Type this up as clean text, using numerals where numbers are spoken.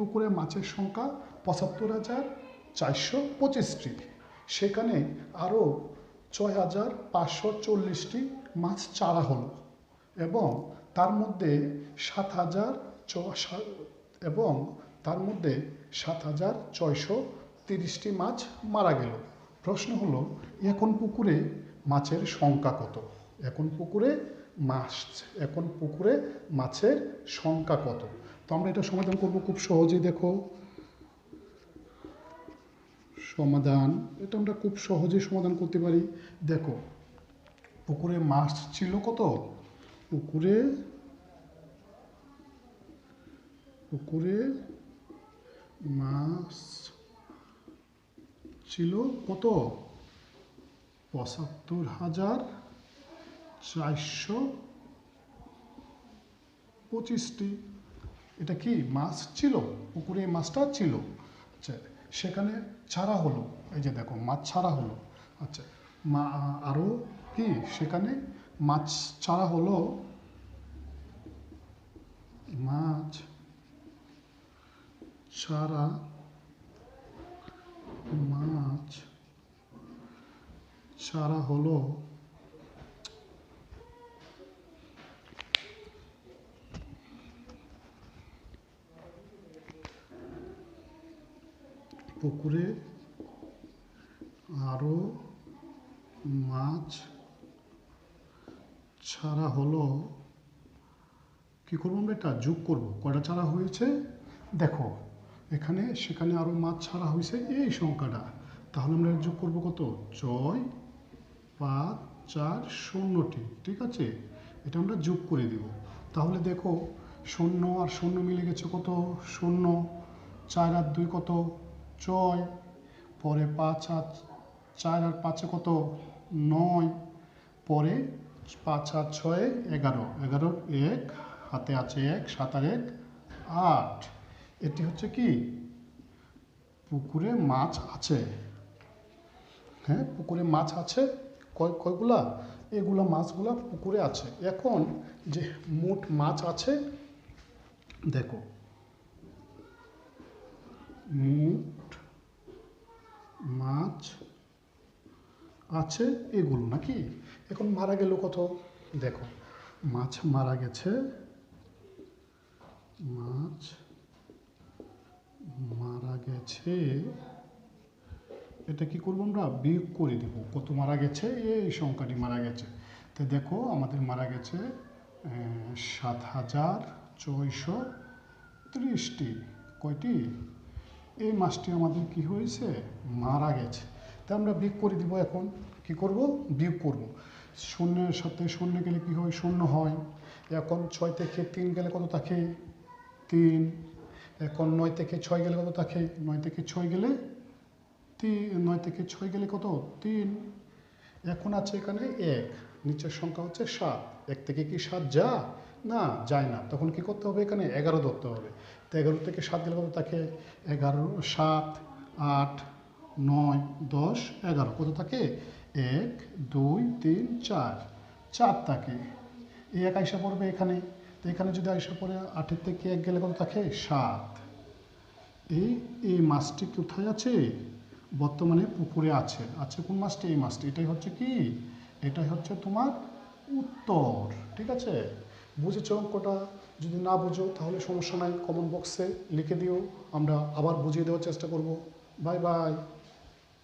পুকুরে মাছের সংখ্যা ৭৫,৪২৫টি, সেখানে আরও ৬,৫৪০টি মাছ চারা হলো এবং তার মধ্যে ৭,৬৩০টি মাছ মারা গেল। প্রশ্ন হলো, এখন পুকুরে মাছের সংখ্যা কত? এখন পুকুরে মাছের সংখ্যা কত? তো আমরা এটা সমাধান করব খুব সহজেই। দেখো সমাধান, এটা আমরা খুব সহজেই সমাধান করতে পারি। দেখো পুকুরে মাছ ছিল কত? পুকুরে মাছ ছিল কত? ৭৫,৪২৫টি। এটা কি মাছ ছিল? পুকুরে মাছটা ছিল। আচ্ছা, সেখানে ছাড়া হলো, এই যে দেখো মাছ ছাড়া হলো। আচ্ছা, আরও কি সেখানে মাছ ছাড়া হলো? মাছ ছাড়া হলো পুকুরে আরও মাছ ছাড়া হলো। কী করবো আমরা? এটা যোগ করব। কয়টা ছাড়া হয়েছে দেখো, সেখানে আরও মাছ ছাড়া হয়েছে এই সংখ্যাটা। তাহলে আমরা যোগ করব কত? ৬,৫,৪,০টি। ঠিক আছে, এটা আমরা যোগ করে দেব। তাহলে দেখো ০ আর ০ মিলে গেছে কত? ০। ৪ আর ২ কত? ৬। পরে ৫ আর ৪ আর ৫ কত? ৯। পরে ৫ আর ৬ ১১। ১১ ১ হাতে আছে ১, ৭ আর ১ ৮। এটি হচ্ছে কি পুকুরে মাছ আছে। হ্যাঁ, পুকুরে মাছ আছে। কয়গুলা? এগুলা মাছগুলা পুকুরে আছে। এখন যে মোট মাছ আছে, দেখো মোট মাছ আছে এগুলো নাকি। এখন মারা গেল কত? দেখো মাছ মারা গেছে, এটা কি করবো আমরা? বিয়োগ করে দেব। কত মারা গেছে? এই সংখ্যাটি মারা গেছে। তো দেখো আমাদের মারা গেছে ৭,৬৩০টি। কয়টি? এই মাছটি আমাদের কি হয়েছে? মারা গেছে। তা আমরা বিয়োগ করে দিব। এখন কি করব? বিয়োগ করব। ০-এর সাথে ০ গেলে কি হয়? ০ হয়। এখন ৬ থেকে ৩ গেলে কত থাকে? ৩। এখন ৯ থেকে ৬ গেলে কত থাকে? ৯ থেকে ৬ গেলে ৩। ৯ থেকে ৬ গেলে কত? ৩। এখন আছে এখানে ১, নিচের সংখ্যা হচ্ছে ৭। ১ থেকে কি ৭ না যায় না। তখন কি করতে হবে? এখানে ১১ ধরতে হবে। তো ১১ থেকে ৭ গেলে কত থাকে? ১১, ৭, ৮, ৯, ১০, ১১ কত থাকে? ১, ২, ৩, ৪ থাকে। এই ১ আইসা পড়বে এখানে। তো এখানে যদি আইসা পড়ে ৮ থেকে ১ গেলে কত থাকে? ৭। এই মাছটি কোথায় আছে? বর্তমানে পুকুরে আছে। কোন মাছটি? এই মাছটি। এটাই হচ্ছে কি? এটাই হচ্ছে তোমার উত্তর। ঠিক আছে, বুঝেছ অঙ্কটা? যদি না বুঝো তাহলে সমস্যা নাই, কমেন্ট বক্সে লিখে দিও, আমরা আবার বুঝিয়ে দেওয়ার চেষ্টা করব। Bye bye.